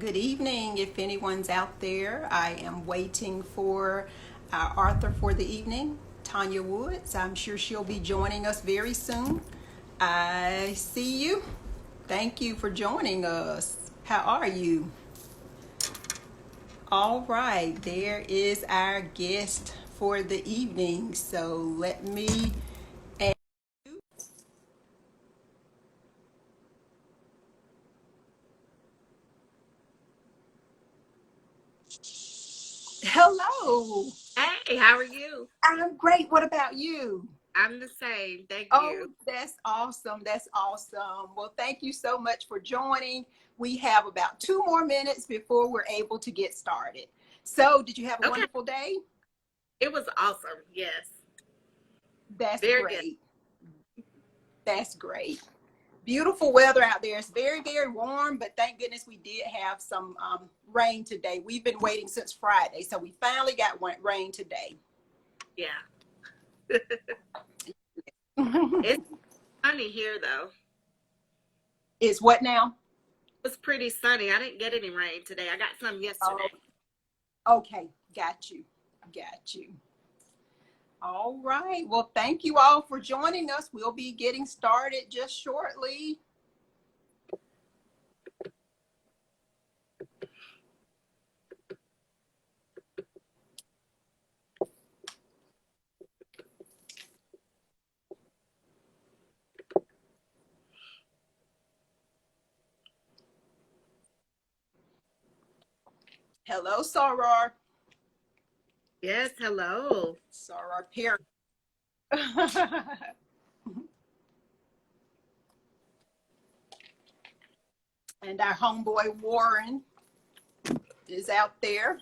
Good evening, if anyone's out there. I am waiting for our author for the evening, Tonya Woods. I'm sure she'll be joining us very soon. I see you. Thank you for joining us. How are you? All right, there is our guest for the evening. So let me add you. Hello. Hey, how are you? I'm great. What about you? I'm the same. Thank Oh, you. that's awesome. That's awesome. Well, thank you so much for joining. We have about 2 more minutes before we're able to get started. So, did you have a Okay. wonderful day? It was awesome. Yes. That's Very good. great. That's great. Beautiful weather out there. It's very, very warm, but thank goodness we did have some rain today. We've been waiting since Friday, so we finally got rain today. Yeah. It's sunny here though. It's what now? It was pretty sunny. I didn't get any rain today. I got some Oh, yesterday. okay. Got you. Got you. All right. Well, thank you all for joining us. We'll be getting started just shortly. Hello, Soror. Yes, hello. Soror Perry. And our homeboy Warren is out there.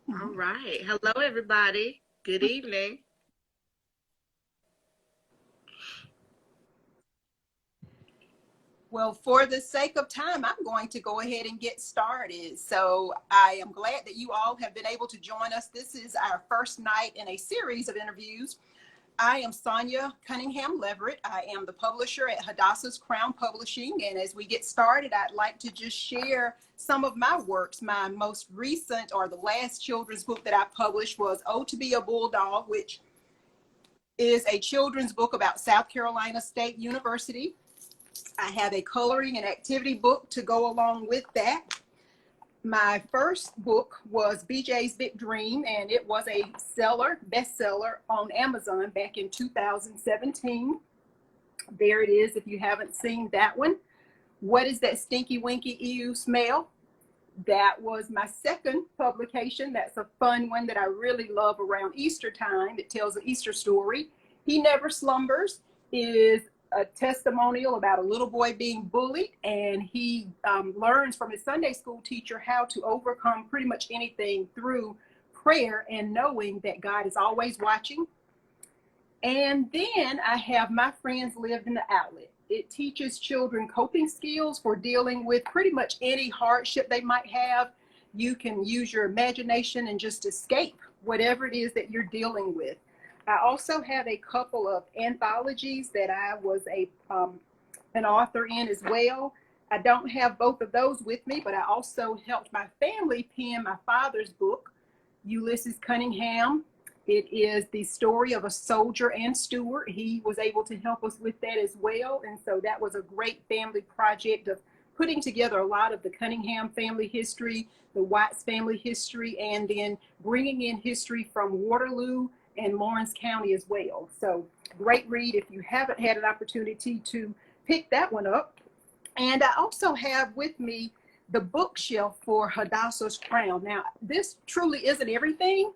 All right. Hello, everybody. Good evening. Well, for the sake of time, I'm going to go ahead and get started. So I am glad that you all have been able to join us. This is our first night in a series of interviews. I am Sonia Cunningham Leverett. I am the publisher at Hadassah's Crown Publishing. And as we get started, I'd like to just share some of my works. My most recent or the last children's book that I published was Oh to Be a Bulldog, which is a children's book about South Carolina State University. I have a coloring and activity book to go along with that. My first book was BJ's Big Dream, and it was a bestseller on Amazon back in 2017. There it is if you haven't seen that one. What is that stinky winky ew smell? That was my second publication. That's a fun one that I really love around Easter time. It tells an Easter story. He Never Slumbers is a testimonial about a little boy being bullied, and he learns from his Sunday school teacher how to overcome pretty much anything through prayer and knowing that God is always watching. And then I have My Friends Lived in the Outlet. It teaches children coping skills for dealing with pretty much any hardship they might have. You can use your imagination and just escape whatever it is that you're dealing with. I also have a couple of anthologies that I was an author in as well. I don't have both of those with me, but I also helped my family pen my father's book, Ulysses Cunningham. It is the story of a soldier and steward. He was able to help us with that as well. And so that was a great family project of putting together a lot of the Cunningham family history, the Watts family history, and then bringing in history from Waterloo and Lawrence County as well. So great read if you haven't had an opportunity to pick that one up. And I also have with me the bookshelf for Hadassah's Crown. Now, this truly isn't everything,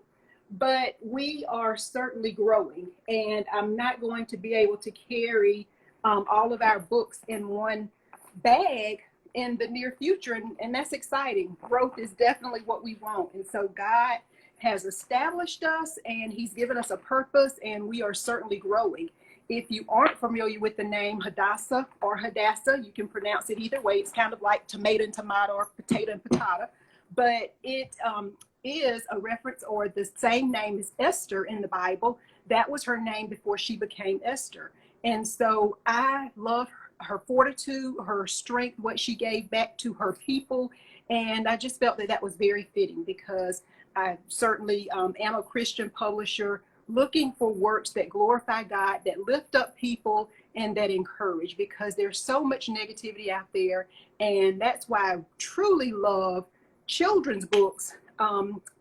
but we are certainly growing, and I'm not going to be able to carry all of our books in one bag in the near future, and that's exciting. Growth is definitely what we want, and so God has established us, and he's given us a purpose, and we are certainly growing. If you aren't familiar with the name Hadassah or Hadassah, you can pronounce it either way. It's kind of like tomato and tomato or potato and patata, but it is a reference or the same name as Esther in the Bible. That was her name before she became Esther. And so I love her fortitude, her strength, what she gave back to her people. And I just felt that that was very fitting, because I certainly am a Christian publisher looking for works that glorify God, that lift up people, and that encourage, because there's so much negativity out there. And that's why I truly love children's books.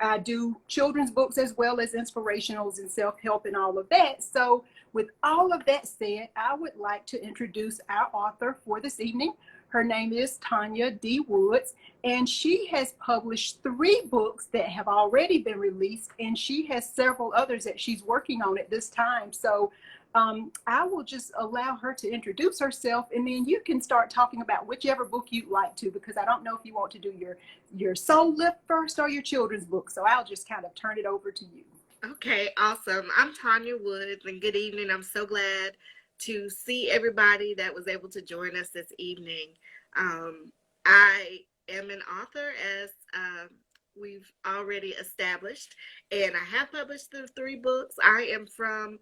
I do children's books as well as inspirationals and self-help and all of that. So with all of that said, I would like to introduce our author for this evening. Her name is Tonya D. Woods, and she has published 3 books that have already been released, and she has several others that she's working on at this time. So I will just allow her to introduce herself, and then you can start talking about whichever book you'd like to, because I don't know if you want to do your soul lift first or your children's book. So I'll just kind of turn it over to you. Okay, awesome. I'm Tonya Woods, and good evening. I'm so glad to see everybody that was able to join us this evening. I am an author, as we've already established, and I have published the 3 books. I am from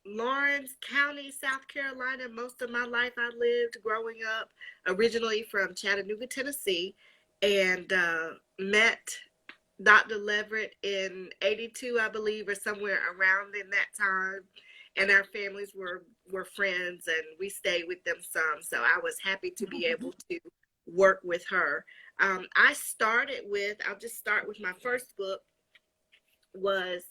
Lawrence County, South Carolina. Most of my life I lived growing up, originally from Chattanooga, Tennessee, and met Dr. Leverett in 82, I believe, or somewhere around in that time. And our families were friends, and we stayed with them some. So I was happy to be able to work with her. I'll just start with my first book, was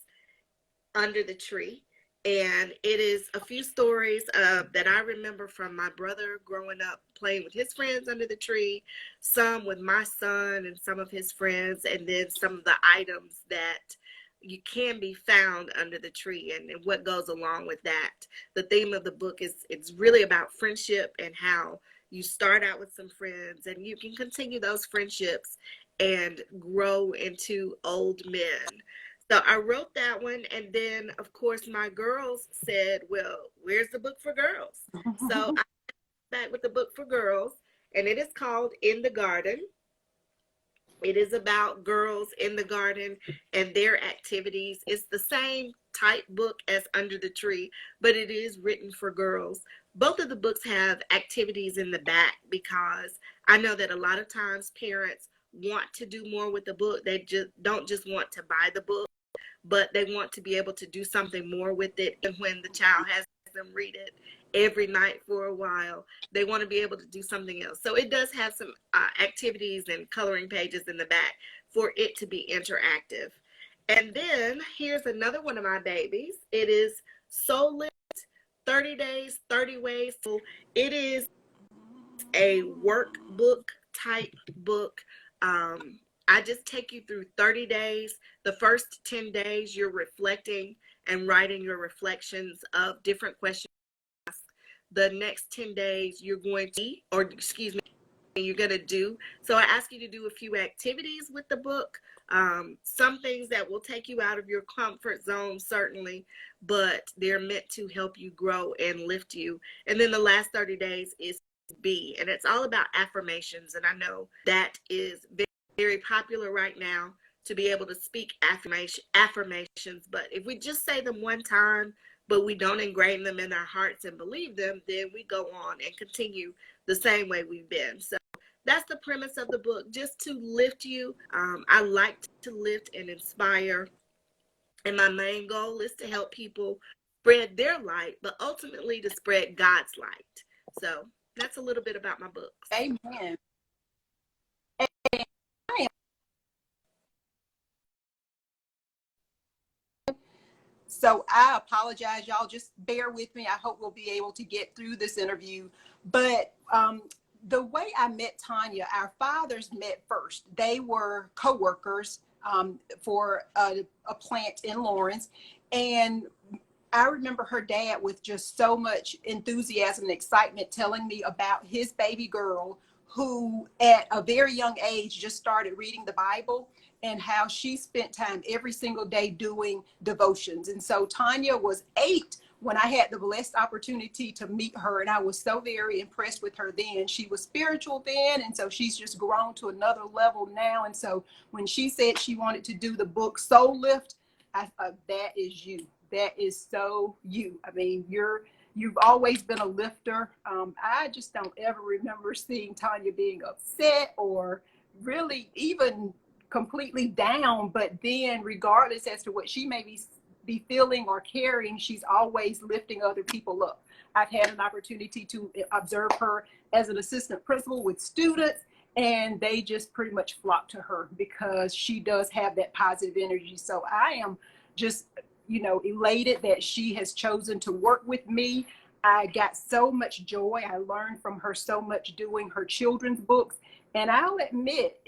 Under the Tree. And it is a few stories that I remember from my brother growing up playing with his friends under the tree, some with my son and some of his friends, and then some of the items that you can be found under the tree and what goes along with that. The theme of the book is it's really about friendship and how you start out with some friends and you can continue those friendships and grow into old men. So I wrote that one, and then, of course, my girls said, well, where's the book for girls? So I went back with the book for girls, and it is called In the Garden. It is about girls in the garden and their activities. It's the same type book as Under the Tree, but it is written for girls. Both of the books have activities in the back, because I know that a lot of times parents want to do more with the book. They don't just want to buy the book, but they want to be able to do something more with it. And when the child has them read it every night for a while, they want to be able to do something else. So it does have some activities and coloring pages in the back for it to be interactive. And then here's another one of my babies. It is Soul Lit, 30 Days, 30 Ways. So it is a workbook type book. I just take you through 30 days. The first 10 days, you're reflecting and writing your reflections of different questions. The next 10 days, you're going to, you're going to do. So I ask you to do a few activities with the book. Some things that will take you out of your comfort zone, certainly, but they're meant to help you grow and lift you. And then the last 30 days is B, and it's all about affirmations. And I know that is very popular right now, to be able to speak affirmations. But if we just say them one time, but we don't ingrain them in our hearts and believe them, then we go on and continue the same way we've been. So that's the premise of the book, just to lift you. I like to lift and inspire. And my main goal is to help people spread their light, but ultimately to spread God's light. So that's a little bit about my books. Amen. So I apologize, y'all. Just bear with me. I hope we'll be able to get through this interview. But the way I met Tonya, our fathers met first. They were co-workers for a plant in Lawrence. And I remember her dad with just so much enthusiasm and excitement telling me about his baby girl, who at a very young age just started reading the Bible, and how she spent time every single day doing devotions. And so Tonya was 8 when I had the blessed opportunity to meet her, and I was so very impressed with her then. She was spiritual then, and so she's just grown to another level now. And so when she said she wanted to do the book Soul Lift, that is you. That is so you. I mean, you've always been a lifter. I just don't ever remember seeing Tonya being upset or really even completely down. But then, regardless as to what she may be feeling or carrying, she's always lifting other people up. I've had an opportunity to observe her as an assistant principal with students, and they just pretty much flock to her because she does have that positive energy. So I am just, elated that she has chosen to work with me. I got so much joy. I learned from her so much doing her children's books. And I'll admit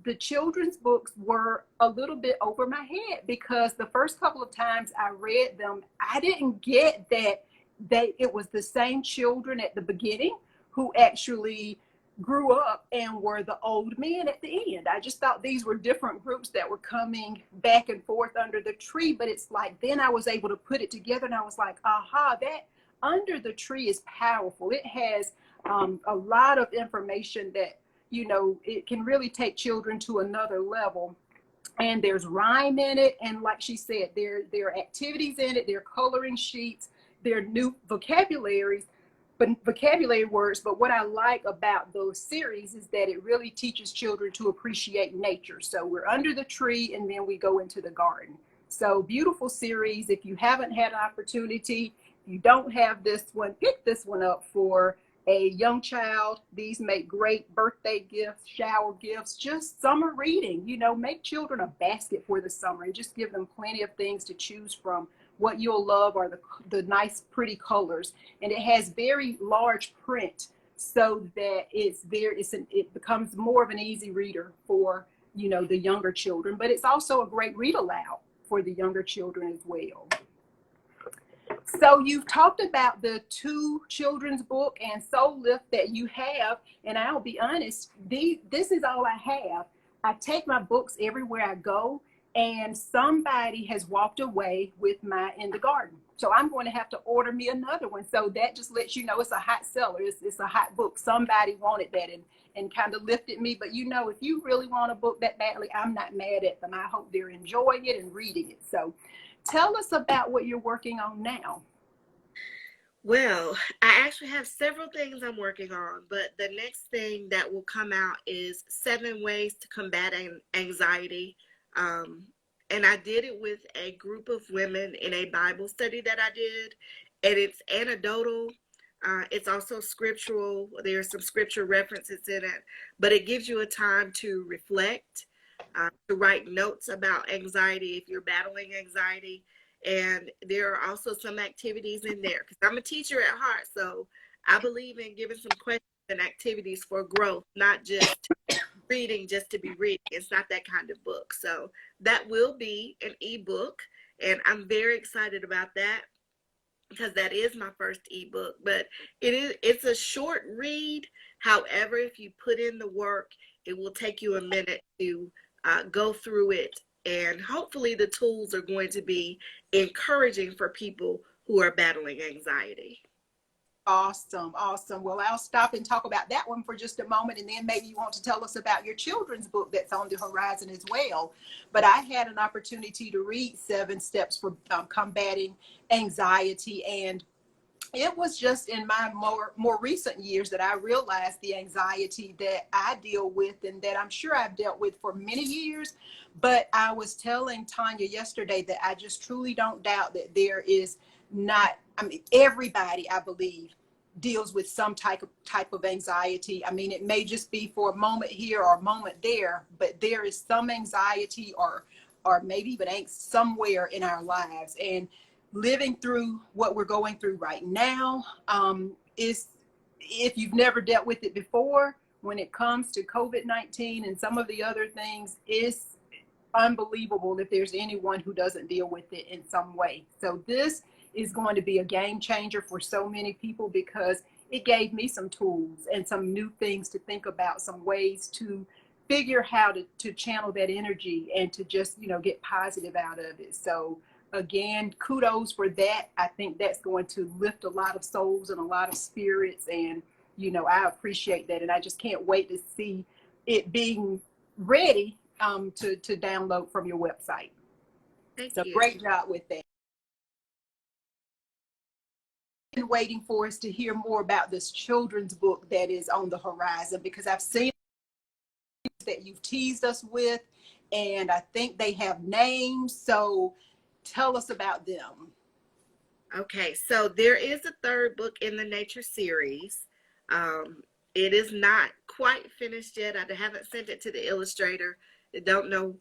the children's books were a little bit over my head because the first couple of times I read them, I didn't get that it was the same children at the beginning who actually grew up and were the old men at the end. I just thought these were different groups that were coming back and forth under the tree. But it's like, then I was able to put it together and I was like, aha, that under the tree is powerful. It has a lot of information that, it can really take children to another level. And there's rhyme in it. And like she said, there are activities in it, there are coloring sheets, there are new vocabulary words. But what I like about those series is that it really teaches children to appreciate nature. So we're under the tree and then we go into the garden. So beautiful series. If you haven't had an opportunity, you don't have this one, pick this one up for a young child. These make great birthday gifts, shower gifts, just summer reading. Make children a basket for the summer and just give them plenty of things to choose from. What you'll love are the nice, pretty colors. And it has very large print so that it becomes more of an easy reader for, the younger children. But it's also a great read aloud for the younger children as well. So you've talked about the 2 children's book and Soul Lift that you have. And I'll be honest, this is all I have. I take my books everywhere I go. And somebody has walked away with my In the Garden. So I'm going to have to order me another one. So that just lets you know it's a hot seller. It's a hot book. Somebody wanted that and kind of lifted me. But if you really want a book that badly, I'm not mad at them. I hope they're enjoying it and reading it. So tell us about what you're working on now. Well, I actually have several things I'm working on, but the next thing that will come out is 7 ways to combat anxiety. And I did it with a group of women in a Bible study that I did, and it's anecdotal. It's also scriptural. There's some scripture references in it, but it gives you a time to reflect, to write notes about anxiety if you're battling anxiety. And there are also some activities in there because I'm a teacher at heart. So I believe in giving some questions and activities for growth, not just reading just to be reading. It's not that kind of book. So that will be an ebook, and I'm very excited about that because that is my first ebook. But it's a short read. However, if you put in the work, it will take you a minute to go through it, and hopefully the tools are going to be encouraging for people who are battling anxiety. Awesome. Well, I'll stop and talk about that one for just a moment, and then maybe you want to tell us about your children's book that's on the horizon as well. But I had an opportunity to read 7 Steps for Combating Anxiety, and it was just in my more recent years that I realized the anxiety that I deal with and that I'm sure I've dealt with for many years. But I was telling Tonya yesterday that I just truly don't doubt that there is not, everybody, I believe, deals with some type of anxiety. It may just be for a moment here or a moment there, but there is some anxiety or maybe even angst somewhere in our lives. And living through what we're going through right now is, if you've never dealt with it before, when it comes to COVID-19 and some of the other things, is unbelievable if there's anyone who doesn't deal with it in some way. So this is going to be a game changer for so many people because it gave me some tools and some new things to think about, some ways to figure how to channel that energy and to just, get positive out of it. So again, kudos for that. I think that's going to lift a lot of souls and a lot of spirits. And, I appreciate that. And I just can't wait to see it being ready to download from your website. Thank so you. Great job with that. been waiting for us to hear more about this children's book that is on the horizon, because I've seen that you've teased us with, and I think they have names. So tell us about them. Okay, so there is a third book in the Nature series. It is not quite finished yet. I haven't sent it to the illustrator. I don't know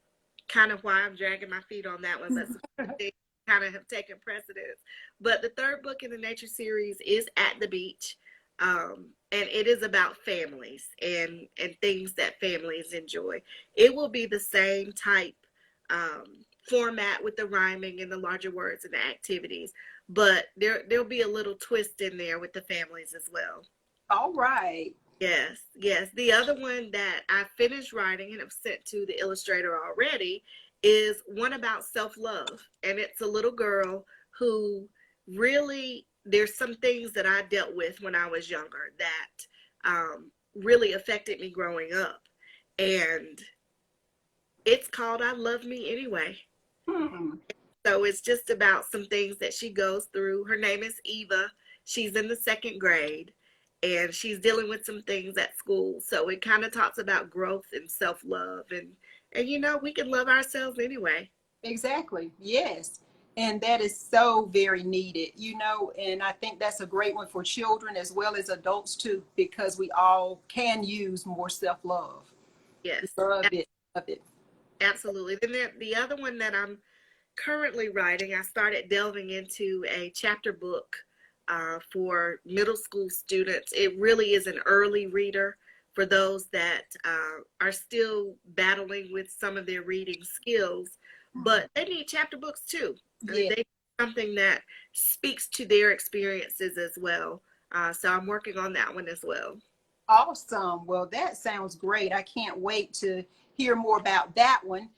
kind of why I'm dragging my feet on that one, but they kind of have taken precedence. But the third book in the Nature series is At the Beach, and it is about families and things that families enjoy. It will be the same type format with the rhyming and the larger words and the activities, but there'll be a little twist in there with the families as well. All right. Yes, yes. The other one that I finished writing and have sent to the illustrator already is one about self-love. And it's a little girl who really, there's some things that I dealt with when I was younger that really affected me growing up. And it's called I Love Me Anyway. So it's just about some things that she goes through. Her name is Eva. She's in the 2nd grade and she's dealing with some things at school. So it kind of talks about growth and self-love and you know, we can love ourselves anyway. Exactly. Yes. And that is so very needed, you know, and I think that's a great one for children as well as adults too, because we all can use more self-love. Yes. Love it. Love it. Absolutely. Then the other one that I'm currently writing, I started delving into a chapter book for middle school students. It really is an early reader for those that are still battling with some of their reading skills, but they need chapter books too. Yeah. They need something that speaks to their experiences as well. So I'm working on that one as well. Awesome. Well, that sounds great. I can't wait to hear more about that one,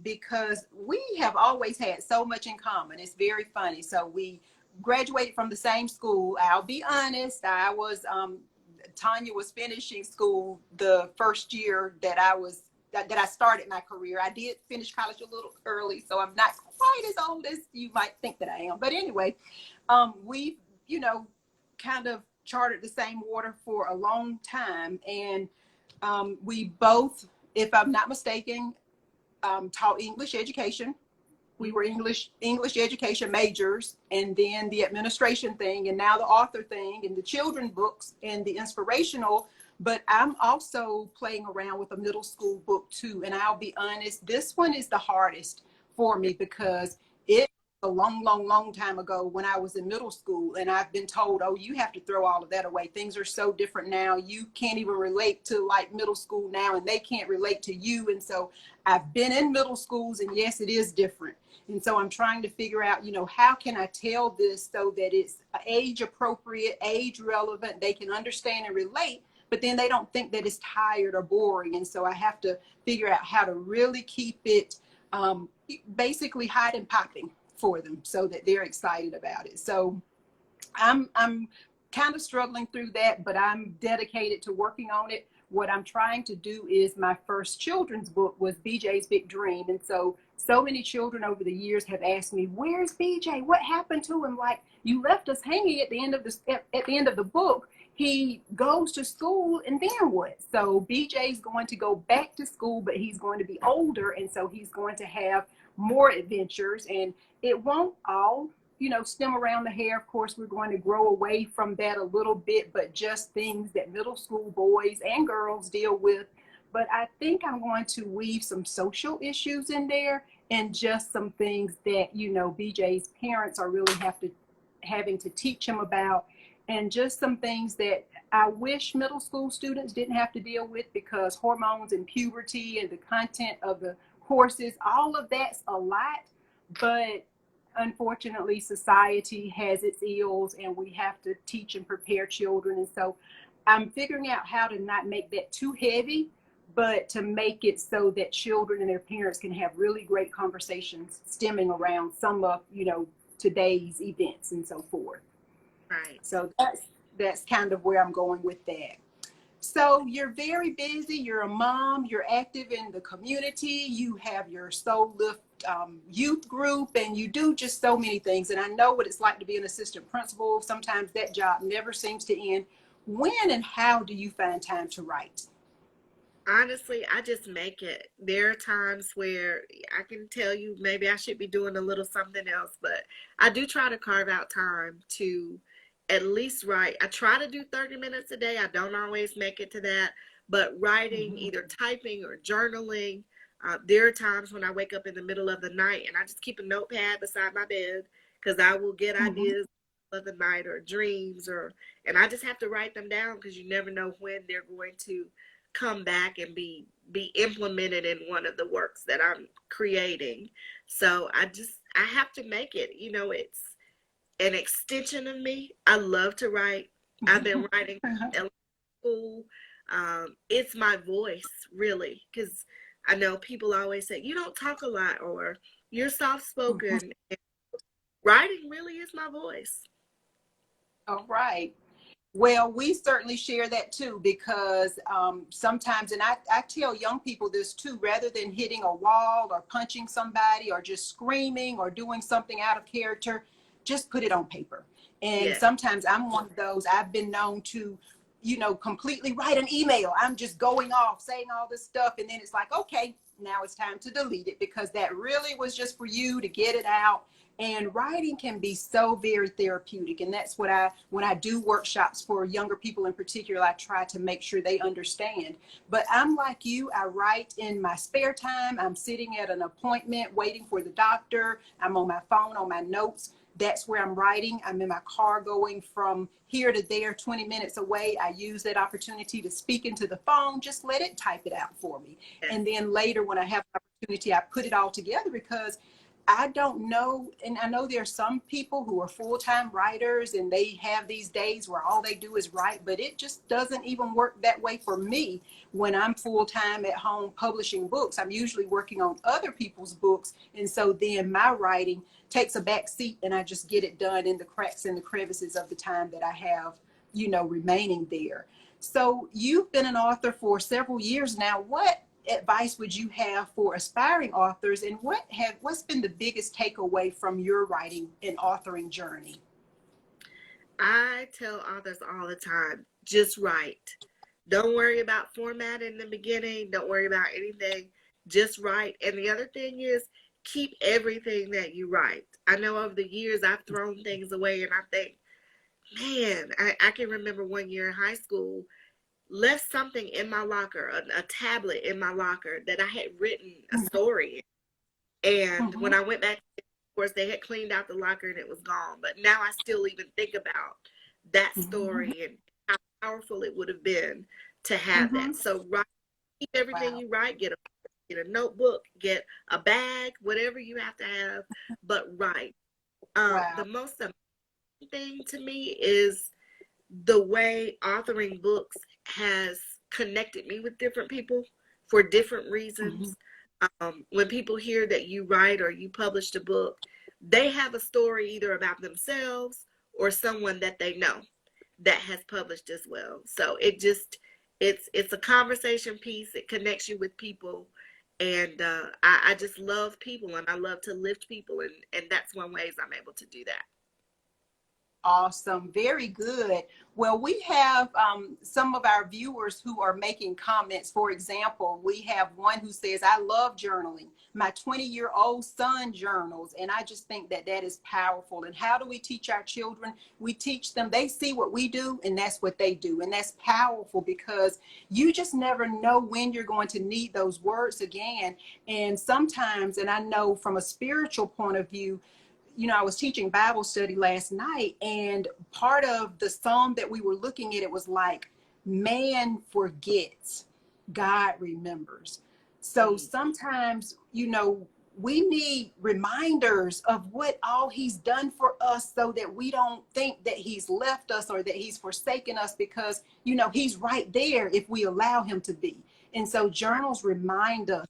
because we have always had so much in common. It's very funny. So we graduated from the same school. I'll be honest, Tonya was finishing school the first year that I started my career. I did finish college a little early, so I'm not quite as old as you might think that I am. But anyway, we, you know, kind of charted the same water for a long time. And we both, if I'm not mistaken, taught English education. We were English education majors, and then the administration thing, and now the author thing, and the children books and the inspirational. But I'm also playing around with a middle school book too. And I'll be honest, this one is the hardest for me because it a long time ago when I was in middle school, and I've been told, oh, you have to throw all of that away. Things are so different now. You can't even relate to like middle school now, and they can't relate to you. And so I've been in middle schools, and yes, it is different. And so I'm trying to figure out, you know, how can I tell this so that it's age appropriate, age relevant, they can understand and relate, but then they don't think that it's tired or boring. And so I have to figure out how to really keep it basically hot and popping for them so that they're excited about it. So I'm kind of struggling through that, but I'm dedicated to working on it. What I'm trying to do is my first children's book was BJ's Big Dream. And so many children over the years have asked me, where's BJ? What happened to him? Like, you left us hanging at the end of the book. He goes to school, and then what? So BJ's going to go back to school, but he's going to be older. And so he's going to have more adventures, and it won't all, you know, stem around the hair. Of course, we're going to grow away from that a little bit, but just things that middle school boys and girls deal with. But I think I'm going to weave some social issues in there and just some things that, you know, BJ's parents are really having to teach him about, and just some things that I wish middle school students didn't have to deal with, because hormones and puberty and the content of the courses, all of that's a lot. But unfortunately, society has its ills, and we have to teach and prepare children. And so I'm figuring out how to not make that too heavy, but to make it so that children and their parents can have really great conversations stemming around some of, you know, today's events and so forth. Right. So that's kind of where I'm going with that. So you're very busy. You're a mom. You're active in the community. You have your Soul Lift youth group, and you do just so many things. And I know what it's like to be an assistant principal. Sometimes that job never seems to end. When and how do you find time to write? Honestly, I just make it. There are times where I can tell you maybe I should be doing a little something else, but I do try to carve out time to at least write. I try to do 30 minutes a day. I don't always make it to that, but writing, Mm-hmm. either typing or journaling. There are times when I wake up in the middle of the night and I just keep a notepad beside my bed because I will get Mm-hmm. ideas of the night or dreams, and I just have to write them down because you never know when they're going to come back and be implemented in one of the works that I'm creating. So I have to make it. It's an extension of me. I love to write. I've been writing in school. It's my voice, really, because I know people always say you don't talk a lot or you're soft spoken. Writing really is my voice. All right. Well, we certainly share that too, because sometimes, and I tell young people this too, rather than hitting a wall or punching somebody or just screaming or doing something out of character, just put it on paper. And Yeah. sometimes I'm one of those, I've been known to, completely write an email. I'm just going off saying all this stuff. And then it's like, okay, now it's time to delete it because that really was just for you to get it out. And writing can be so very therapeutic. And that's what when I do workshops for younger people in particular, I try to make sure they understand. But I'm like you, I write in my spare time. I'm sitting at an appointment waiting for the doctor. I'm on my phone, on my notes. That's where I'm writing. I'm in my car going from here to there, 20 minutes away. I use that opportunity to speak into the phone. Just let it type it out for me. And then later when I have an opportunity, I put it all together because I don't know, and I know there are some people who are full-time writers and they have these days where all they do is write, but it just doesn't even work that way for me. When I'm full-time at home publishing books, I'm usually working on other people's books, and so then my writing takes a back seat and I just get it done in the cracks and the crevices of the time that I have, remaining there. So you've been an author for several years now. What advice would you have for aspiring authors, and what's been the biggest takeaway from your writing and authoring journey? I tell authors all the time, just write. Don't worry about format in the beginning. Don't worry about anything. Just write. And the other thing is, keep everything that you write. I know over the years I've thrown things away and I think, man, I can remember one year in high school, left something in my locker, a tablet in my locker that I had written a story in. And Mm-hmm. when I went back, of course, they had cleaned out the locker and it was gone. But now I still even think about that Mm-hmm. story and how powerful it would have been to have Mm-hmm. that. So write, keep everything Wow. you write, get a notebook, get a bag, whatever you have to have, but write. Wow. The most amazing thing to me is the way authoring books has connected me with different people for different Mm-hmm. reasons. When people hear that you write or you published a book, they have a story either about themselves or someone that they know that has published as well. So it's a conversation piece. It connects you with people, and I just love people, and I love to lift people, and that's one ways I'm able to do that. Awesome. Very good. Well, we have some of our viewers who are making comments. For example, we have one who says, I love journaling. My 20-year-old son journals. And I just think that that is powerful. And how do we teach our children? We teach them, they see what we do and that's what they do. And that's powerful because you just never know when you're going to need those words again. And sometimes, and I know from a spiritual point of view, I was teaching Bible study last night, and part of the psalm that we were looking at, it was like, man forgets, God remembers. So Mm. sometimes, we need reminders of what all he's done for us so that we don't think that he's left us or that he's forsaken us because, he's right there if we allow him to be. And so journals remind us,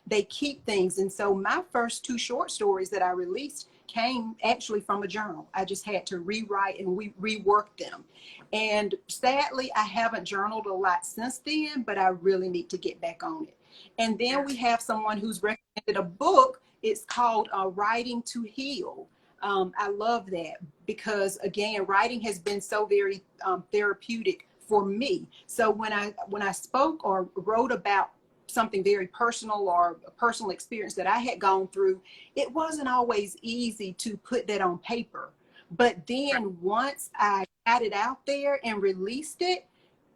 they keep things. And so my first two short stories that I released came actually from a journal. I just had to rewrite and rework them. And sadly, I haven't journaled a lot since then, but I really need to get back on it. And then we have someone who's recommended a book It's called Writing to Heal. I love that because, again, writing has been so very therapeutic for me. So when I spoke or wrote about something very personal or a personal experience that I had gone through, it wasn't always easy to put that on paper. But then once I got it out there and released it,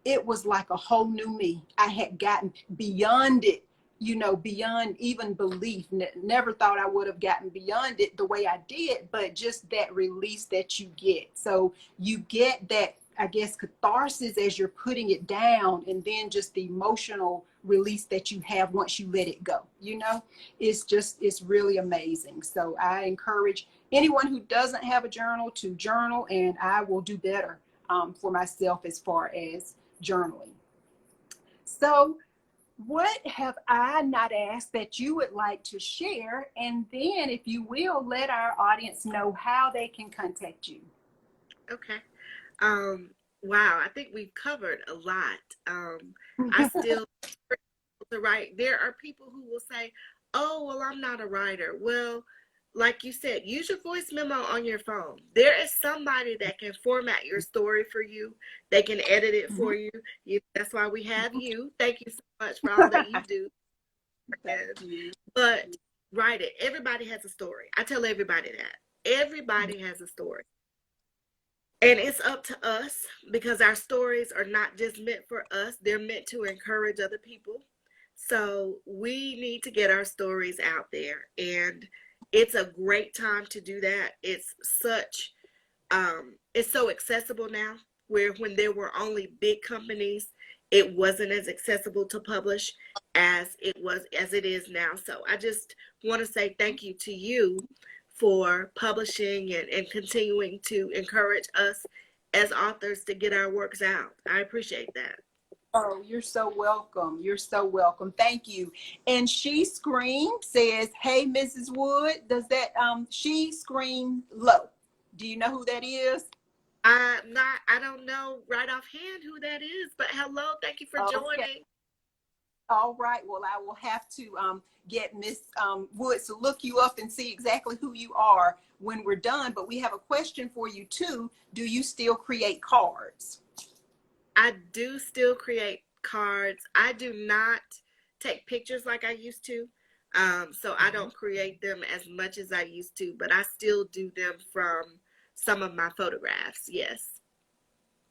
it was like a whole new me. I had gotten beyond it, you know, beyond even belief. Never thought I would have gotten beyond it the way I did, but just that release that you get. So you get that, I guess, catharsis as you're putting it down, and then just the emotional release that you have once you let it go. You know, it's really amazing. So I encourage anyone who doesn't have a journal to journal, and I will do better for myself as far as journaling. So what have I not asked that you would like to share? And then, if you will, let our audience know how they can contact you. Okay. Wow, I think we've covered a lot. I still to write. There are people who will say, "Oh, well, I'm not a writer." Well, like you said, use your voice memo on your phone. There is somebody that can format your story for you. They can edit it for you. That's why we have you. Thank you so much for all that you do. Thank you. But write it. Everybody has a story. I tell everybody that. Everybody has a story. And it's up to us, because our stories are not just meant for us, they're meant to encourage other people. So we need to get our stories out there. And it's a great time to do that. It's so accessible now, where when there were only big companies, it wasn't as accessible to publish as it is now. So I just want to say thank you to you for publishing and continuing to encourage us as authors to get our works out. I appreciate that. Oh, you're so welcome. You're so welcome. Thank you. And She Scream says, "Hey, Mrs. Wood, does that She Scream Low? Do you know who that is?" I don't know right offhand who that is, but hello, thank you for joining. All right. Well, I will have to get Miss Woods to look you up and see exactly who you are when we're done. But we have a question for you too. Do you still create cards? I do still create cards. I do not take pictures like I used to. So I don't create them as much as I used to, but I still do them from some of my photographs. Yes.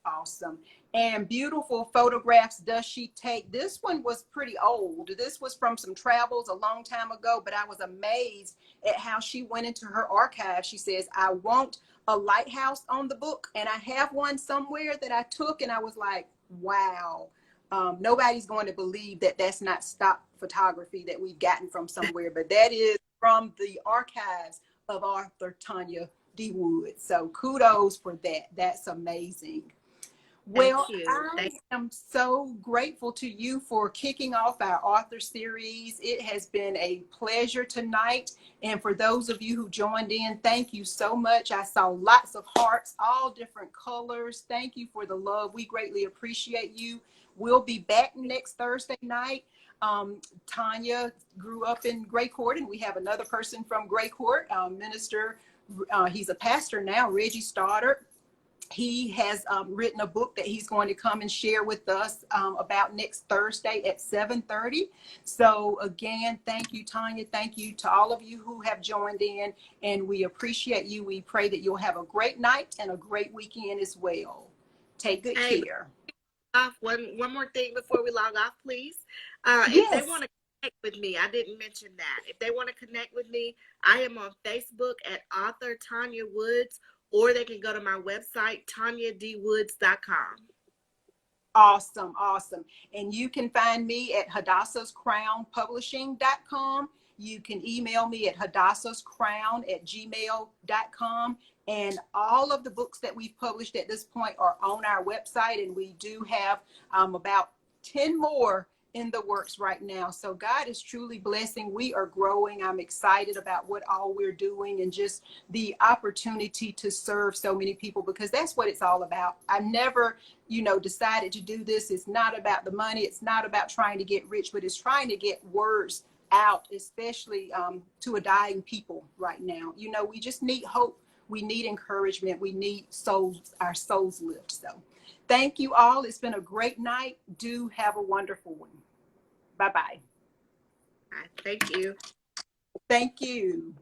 Awesome. And beautiful photographs does she take? This one was pretty old. This was from some travels a long time ago, but I was amazed at how she went into her archive. She says, "I want a lighthouse on the book." And I have one somewhere that I took, and I was like, wow. Nobody's going to believe that that's not stock photography that we've gotten from somewhere, but that is from the archives of author Tonya D. Woods. So kudos for that. That's amazing. Well, Thank you. I am so grateful to you for kicking off our author series. It has been a pleasure tonight. And for those of you who joined in, thank you so much. I saw lots of hearts, all different colors. Thank you for the love. We greatly appreciate you. We'll be back next Thursday night. Tonya grew up in Gray Court, and we have another person from Gray Court, minister. He's a pastor now, Reggie Stoddard. He has written a book that he's going to come and share with us about next Thursday at 7:30. So again, thank you, Tonya. Thank you to all of you who have joined in, and we appreciate you. We pray that you'll have a great night and a great weekend as well. Take good care. One more thing before we log off, please. Yes. If they want to connect with me, I didn't mention that. If they want to connect with me, I am on Facebook at author Tonya Woods, or they can go to my website, tonyadwoods.com. Awesome, awesome. And you can find me at hadassahscrownpublishing.com. You can email me at hadassahscrown@gmail.com. And all of the books that we've published at this point are on our website. And we do have about 10 more in the works right now. So God is truly blessing. We are growing. I'm excited about what all we're doing and just the opportunity to serve so many people, because that's what it's all about. I never, decided to do this. It's not about the money. It's not about trying to get rich, but it's trying to get words out, especially to a dying people right now. You know, we just need hope. We need encouragement. We need our souls lift. So thank you all. It's been a great night. Do have a wonderful one. Bye-bye. Thank you. Thank you.